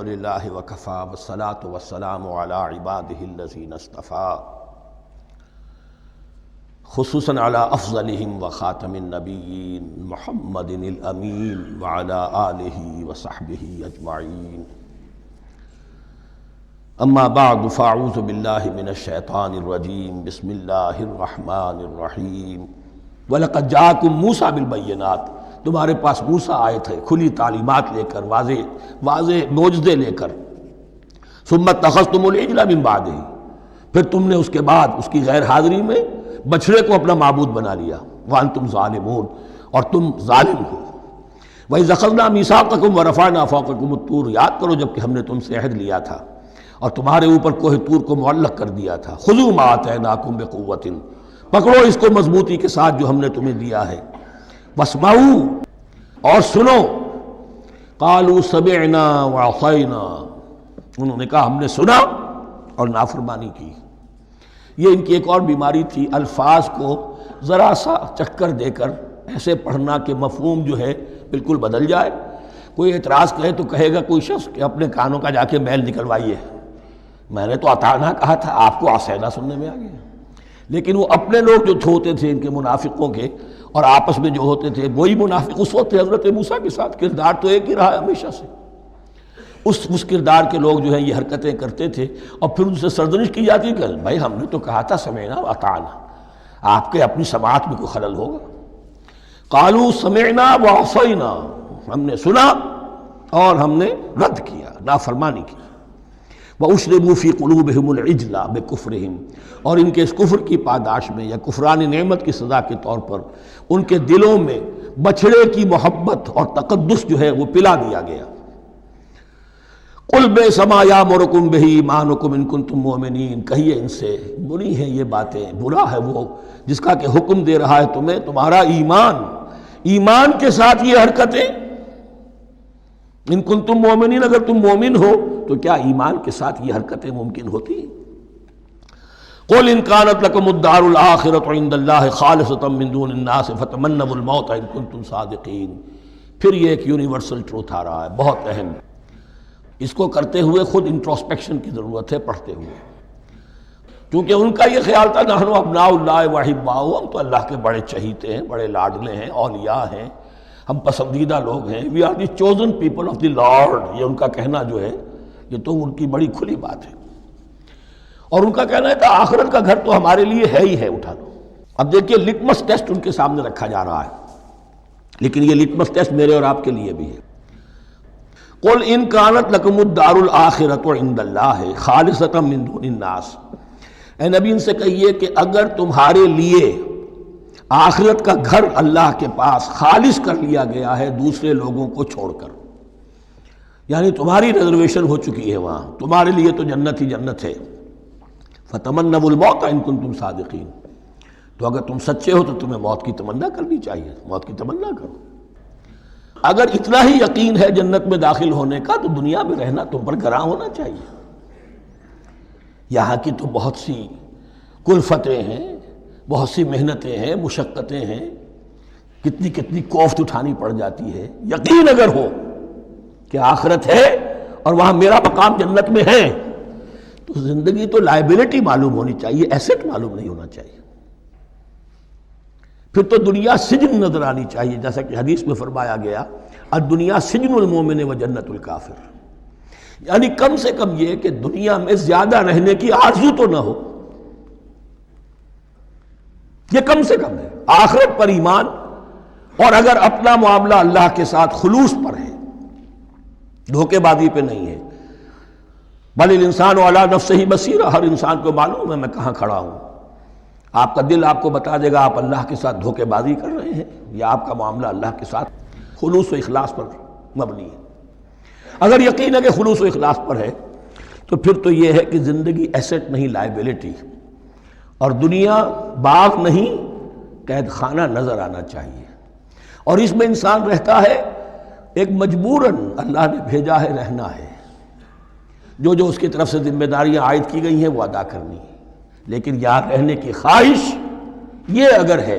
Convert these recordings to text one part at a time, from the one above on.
للہ وکفی والصلاۃ والسلام علی عبادہ الذین اصطفیٰ خصوصاً علی افضلہم وخاتم النبیین محمد الامین وعلی آلہ وصحبہ اجمعین اما بعد فاعوذ باللہ من الشیطان الرجیم بسم اللہ الرحمن الرحیم وَلَقَدْ جَاءَكُم مُوسَىٰ بِالْبَيِّنَاتِ تمہارے پاس موسیٰ آئے تھے کھلی تعلیمات لے کر، واضح معجزے لے کر۔ ثُمَّ اتَّخَذْتُمُ الْعِجْلَ مِن بَعْدِهِ پھر تم نے اس کے بعد اس کی غیر حاضری میں بچھڑے کو اپنا معبود بنا لیا۔ وَأَنْتُمْ ظَالِمُونَ اور تم ظالم ہو۔ وَإِذْ أَخَذْنَا مِيثَاقَكُمْ وَرَفَعْنَا فَوْقَكُمُ الطُّورَ یاد کرو جب کہ ہم نے تم سے عہد لیا تھا اور تمہارے اوپر کوہ طور کو معلق کر دیا تھا۔ خُذُوا مَا آتَيْنَاكُمْ بِقُوَّةٍ پکڑو اس کو مضبوطی کے ساتھ جو ہم نے تمہیں دیا ہے۔ وَاسْمَعُوا اور سنو۔ قَالُوا سَمِعْنَا وَعَصَيْنَا انہوں نے کہا ہم نے سنا اور نافرمانی کی۔ یہ ان کی ایک اور بیماری تھی، الفاظ کو ذرا سا چکر دے کر ایسے پڑھنا کہ مفہوم جو ہے بالکل بدل جائے۔ کوئی اعتراض کہے تو کہے گا کوئی شخص کہ اپنے کانوں کا جا کے میل نکلوائیے، میں نے تو اطعنا کہا تھا، آپ کو عصینا سننے میں آ گیا۔ لیکن وہ اپنے لوگ جو ہوتے تھے ان کے منافقوں کے اور آپس میں جو ہوتے تھے وہی منافق اس وقت حضرت موسیٰ کے ساتھ کردار تو ایک ہی رہا ہے ہمیشہ سے۔ اس کردار کے لوگ جو ہیں یہ حرکتیں کرتے تھے اور پھر ان سے سرزنش کی جاتی کہ بھائی ہم نے تو کہا تھا سمعنا واطعنا، آپ کے اپنی سماعت میں کوئی خلل ہوگا۔ قالوا سمعنا وعصینا ہم نے سنا اور ہم نے رد کیا، نافرمانی کی۔ وَأُشْرِبُوا فِي قُلُوبِهِمُ الْعِجْلَ بِكُفْرِهِمْ اور ان کے اس کفر کی پاداش میں یا کفران نعمت کی سزا کے طور پر ان کے دلوں میں بچھڑے کی محبت اور تقدس جو ہے وہ پلا دیا گیا۔ قُلْ بِئْسَ مَا يَأْمُرُكُم بِهِ إِيمَانُكُمْ إِن كُنتُم مُّؤْمِنِينَ کہیے ان سے بری ہیں یہ باتیں، برا ہے وہ جس کا کہ حکم دے رہا ہے تمہیں تمہارا ایمان کے ساتھ یہ حرکتیں۔ ان کنتم مومنین اگر تم مومن ہو تو کیا ایمان کے ساتھ یہ حرکتیں ممکن ہوتی ہیں؟ قل ان كانت لكم الدار الآخرة عند الله خالصة من دون الناس فتمنوا الموت ان كنتم صادقین۔ پھر یہ ایک یونیورسل ٹروتھ آ رہا ہے بہت اہم، اس کو کرتے ہوئے خود انٹروسپیکشن کی ضرورت ہے پڑھتے ہوئے، کیونکہ ان کا یہ خیال تھا نحن ابناء اللہ واحباؤہ ہم تو اللہ کے بڑے چہیتے ہیں، بڑے لاڈلے ہیں، اولیاء ہیں، ہم پسندیدہ لوگ ہیں، we are the chosen people of the lord, یہ ان کا کہنا جو ہے یہ تو ان کی بڑی کھلی بات ہے۔ اور ان کا کہنا ہے کہ آخرت کا گھر تو ہمارے لیے ہے ہی ہے، اٹھا لو۔ اب دیکھیے لٹمس ٹیسٹ ان کے سامنے رکھا جا رہا ہے، لیکن یہ لٹمس ٹیسٹ میرے اور آپ کے لیے بھی ہے۔ قل ان كانت لكم الدار الآخرة عند الله خالصة من دون الناس اے نبی ان سے کہیے کہ اگر تمہارے لیے آخرت کا گھر اللہ کے پاس خالص کر لیا گیا ہے دوسرے لوگوں کو چھوڑ کر، یعنی تمہاری ریزرویشن ہو چکی ہے وہاں، تمہارے لیے تو جنت ہی جنت ہے۔ فتمنوا الموت ان کنتم صادقین تو اگر تم سچے ہو تو تمہیں موت کی تمنا کرنی چاہیے، موت کی تمنا کرو۔ اگر اتنا ہی یقین ہے جنت میں داخل ہونے کا تو دنیا میں رہنا تم پر گراں ہونا چاہیے۔ یہاں کی تو بہت سی کلفتیں ہیں، بہت سی محنتیں ہیں، مشقتیں ہیں، کتنی کوفت اٹھانی پڑ جاتی ہے۔ یقین اگر ہو کہ آخرت ہے اور وہاں میرا مقام جنت میں ہے تو زندگی تو لائبلٹی معلوم ہونی چاہیے، ایسٹ معلوم نہیں ہونا چاہیے۔ پھر تو دنیا سجن نظر آنی چاہیے، جیسا کہ حدیث میں فرمایا گیا الدنیا سجن المومن و جنت الکافر، یعنی کم سے کم یہ کہ دنیا میں زیادہ رہنے کی آرزو تو نہ ہو، یہ کم سے کم ہے۔ آخرت پر ایمان اور اگر اپنا معاملہ اللہ کے ساتھ خلوص پر ہے، دھوکے بازی پہ نہیں ہے۔ بل الانسان علی نفسہ بصیرہ ہر انسان کو معلوم ہے میں کہاں کھڑا ہوں۔ آپ کا دل آپ کو بتا دے گا آپ اللہ کے ساتھ دھوکے بازی کر رہے ہیں یا آپ کا معاملہ اللہ کے ساتھ خلوص و اخلاص پر مبنی ہے۔ اگر یقین ہے کہ خلوص و اخلاص پر ہے تو پھر تو یہ ہے کہ زندگی ایسٹ نہیں لائبلٹی، اور دنیا باغ نہیں قید خانہ نظر آنا چاہیے، اور اس میں انسان رہتا ہے ایک مجبوراً اللہ نے بھیجا ہے رہنا ہے، جو اس کی طرف سے ذمہ داریاں عائد کی گئی ہیں وہ ادا کرنی ہے، لیکن یہاں رہنے کی خواہش یہ اگر ہے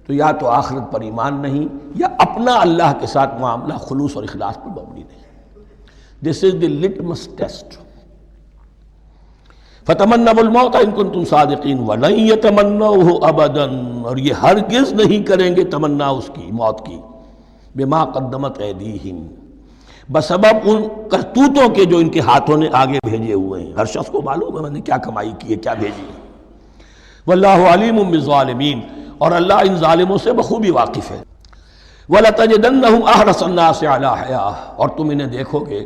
تو یا تو آخرت پر ایمان نہیں یا اپنا اللہ کے ساتھ معاملہ خلوص اور اخلاص پر مبنی نہیں۔ دس از دی لٹمس ٹیسٹ. فَتَمَنَّوُا الْمَوْتَ إِن كُنتُمْ صَادِقِينَ وَلَن يَتَمَنَّوْهُ أَبَدًا، اور یہ ہرگز نہیں کریں گے تمنا اس کی موت کی، بِمَا قَدَّمَتْ أَيْدِيهِمْ، بسبب ان کرتوتوں کے جو ان کے ہاتھوں نے آگے بھیجے ہوئے ہیں. ہر شخص کو معلوم ہے میں نے کیا کمائی کی ہے، کیا بھیجی ہے. وَاللَّهُ عَلِيمٌ بِالظَّالِمِينَ، اور اللہ ان ظالموں سے بخوبی واقف ہے. وَلَتَجِدَنَّهُمْ أَحْرَصَ النَّاسِ عَلَىٰ حَيَاةٍ، اور تم انہیں دیکھو گے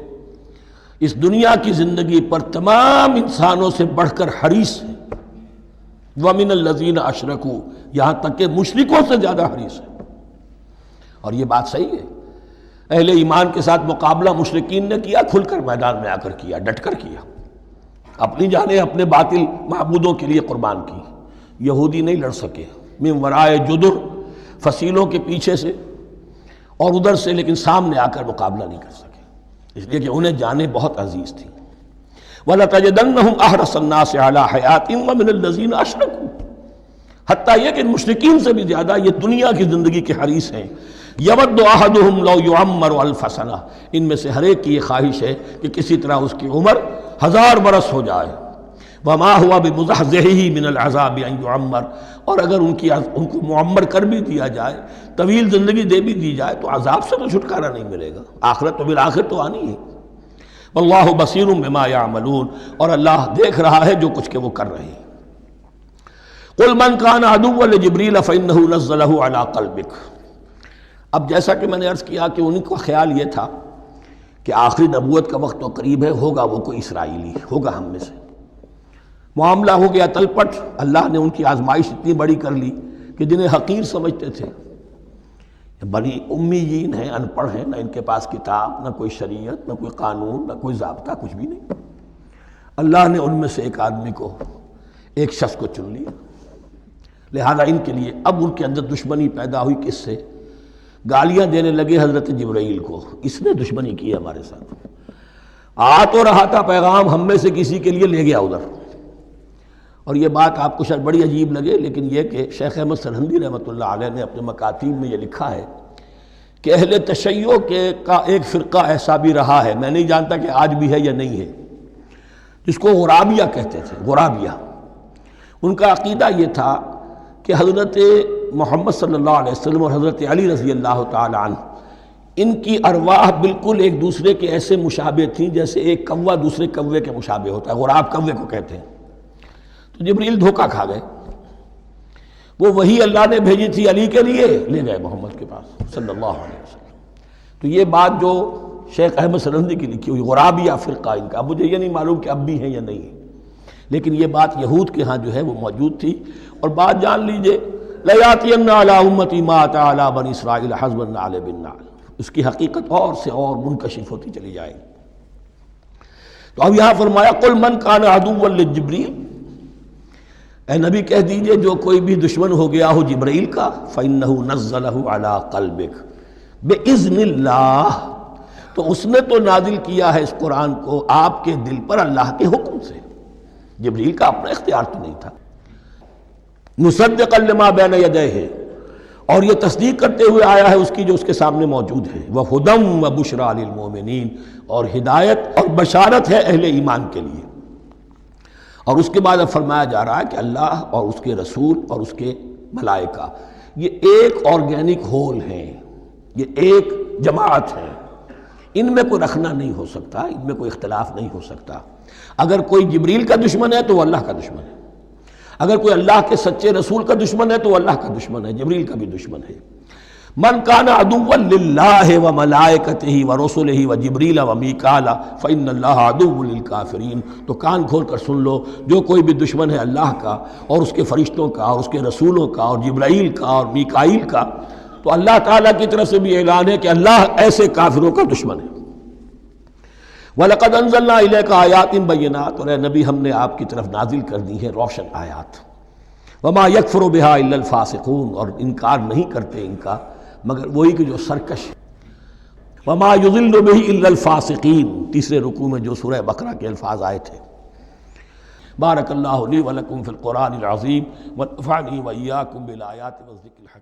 اس دنیا کی زندگی پر تمام انسانوں سے بڑھ کر حریص ہیں. وَمِنَ الَّذِينَ أَشْرَكُوا، یہاں تک کہ مشرکوں سے زیادہ حریص ہیں. اور یہ بات صحیح ہے. اہل ایمان کے ساتھ مقابلہ مشرکین نے کیا، کھل کر میدان میں آ کر کیا، ڈٹ کر کیا، اپنی جانیں اپنے باطل معبودوں کے لیے قربان کی. یہودی نہیں لڑ سکے، من ورائے جدر، فصیلوں کے پیچھے سے اور ادھر سے، لیکن سامنے آ کر مقابلہ نہیں کر سکے، اس لیے کہ انہیں جانیں بہت عزیز تھیں. وَلَتَجِدَنَّهُمْ أَحْرَصَ النَّاسِ عَلَىٰ حَيَاةٍ وَمِنَ الَّذِينَ أَشْرَكُوا، حتیٰ یہ کہ مشرکین سے بھی زیادہ یہ دنیا کی زندگی کے حریص ہیں. يَوَدُّ أَحَدُهُمْ لَوْ يُعَمَّرُ أَلْفَ سَنَةٍ، ان میں سے ہر ایک کی یہ خواہش ہے کہ کسی طرح اس کی عمر 1000 برس ہو جائے. وَمَا هُوَ بِمُزَحْزِحِهِ مِنَ الْعَذَابِ أَن يُعَمَّرَ، اور اگر ان کو معمر کر بھی دیا جائے، طویل زندگی دے بھی دی جائے، تو عذاب سے تو چھٹکارا نہیں ملے گا. آخرت تو بالآخر تو آنی ہے. واللہ بصیر بما یعملون، اور اللہ دیکھ رہا ہے جو کچھ کہ وہ کر رہے ہیں. قل من کان عدوا لجبریل فانہ نزلہ علی قلبک، اب جیسا کہ میں نے عرض کیا کہ ان کا خیال یہ تھا کہ آخری نبوت کا وقت تو قریب ہے، ہوگا وہ کوئی اسرائیلی، ہوگا ہم میں سے. معاملہ ہو گیا تلپٹ. اللہ نے ان کی آزمائش اتنی بڑی کر لی کہ جنہیں حقیر سمجھتے تھے، بڑی امیین ہیں، ان پڑھ ہیں، نہ ان کے پاس کتاب، نہ کوئی شریعت، نہ کوئی قانون، نہ کوئی ضابطہ، کچھ بھی نہیں. اللہ نے ان میں سے ایک آدمی کو، ایک شخص کو چن لیا. لہذا ان کے لیے اب ان کے اندر دشمنی پیدا ہوئی. کس سے؟ گالیاں دینے لگے حضرت جبرائیل کو، اس نے دشمنی کی ہے ہمارے ساتھ. آ تو رہا تھا پیغام ہم میں سے کسی کے لیے، لے گیا ادھر. اور یہ بات آپ کو شاید بڑی عجیب لگے، لیکن یہ کہ شیخ احمد سرہندی رحمۃ اللہ علیہ نے اپنے مکاتیب میں یہ لکھا ہے کہ اہل تشیع کا ایک فرقہ ایسا بھی رہا ہے، میں نہیں جانتا کہ آج بھی ہے یا نہیں ہے، جس کو غرابیہ کہتے تھے. غرابیہ، ان کا عقیدہ یہ تھا کہ حضرت محمد صلی اللہ علیہ وسلم اور حضرت علی رضی اللہ تعالی عنہ، ان کی ارواح بالکل ایک دوسرے کے ایسے مشابہ تھیں جیسے ایک کوا دوسرے کوے کے مشابہ ہوتا ہے. غراب کوے کو کہتے ہیں. تو جبریل دھوکہ کھا گئے. وہ وہی اللہ نے بھیجی تھی علی کے لیے، لے گئے محمد کے پاس صلی اللہ علیہ وسلم. تو یہ بات جو شیخ احمد سرہندی کی لکھی ہوئی غرابیہ فرقہ ان کا، مجھے یہ نہیں معلوم کہ اب بھی ہیں یا نہیں ہے، لیکن یہ بات یہود کے ہاں جو ہے وہ موجود تھی. اور بات جان لیجئے، لَيَأْتِيَنَّ عَلَىٰ أُمَّتِي مَا أَتَىٰ عَلَىٰ بَنِي إِسْرَائِيلَ حَسْبَ النَّعْلِ بِالنَّعْلِ، اس کی حقیقت اور سے اور منکشف ہوتی چلی جائے گی. تو اب یہاں فرمایا قُلْ مَنْ كَانَ عَدُوًّا لِجِبْرِيلَ، اے نبی کہہ دیجئے جو کوئی بھی دشمن ہو گیا ہو جبرائیل کا، فَإِنَّهُ نَزَّلَهُ عَلَىٰ قَلْبِكَ بِإِذْنِ اللَّهِ، تو اس نے تو نازل کیا ہے اس قرآن کو آپ کے دل پر اللہ کے حکم سے. جبرائیل کا اپنا اختیار تو نہیں تھا. مُصَدِّقًا لِمَا بَيْنَ يَدَيْهِ، اور یہ تصدیق کرتے ہوئے آیا ہے اس کی جو اس کے سامنے موجود ہے. وَهُدًى وَبُشْرَىٰ لِلْمُؤْمِنِينَ، اور ہدایت اور بشارت ہے اہل ایمان کے لیے. اور اس کے بعد اب فرمایا جا رہا ہے کہ اللہ اور اس کے رسول اور اس کے ملائکہ یہ ایک آرگینک ہول ہیں، یہ ایک جماعت ہے. ان میں کوئی رکھنا نہیں ہو سکتا، ان میں کوئی اختلاف نہیں ہو سکتا. اگر کوئی جبریل کا دشمن ہے تو وہ اللہ کا دشمن ہے، اگر کوئی اللہ کے سچے رسول کا دشمن ہے تو وہ اللہ کا دشمن ہے، جبریل کا بھی دشمن ہے. من کان عدوا للہ وملائکتہ ورسلہ وجبریل ومیکال فإن اللہ عدو للکافرین. تو کان کھول کر سن لو، جو کوئی بھی دشمن ہے اللہ کا اور اس کے فرشتوں کا اور اس کے رسولوں کا اور جبرائیل کا اور میکائیل کا، تو اللہ تعالیٰ کی طرف سے بھی اعلان ہے کہ اللہ ایسے کافروں کا دشمن ہے. وَلَقَدْ أَنزَلْنَا إِلَيْكَ آيَاتٍ بَيِّنَاتٍ، اور اے نبی ہم نے آپ کی طرف نازل کر دی ہیں روشن آیات. وَمَا يَكْفُرُ بِهَا إِلَّا الْفَاسِقُونَ، اور انکار نہیں کرتے ان کا مگر وہی کہ جو سرکش. وَمَا يُضِلُّ بِهِ إِلَّا الْفَاسِقِينَ، تیسرے رکوع میں جو سورہ بقرہ کے الفاظ آئے تھے. بارک اللہ لی ولکم فی القرآن العظیم ونفعنی وإیاکم بالآیات والذکر الحکیم.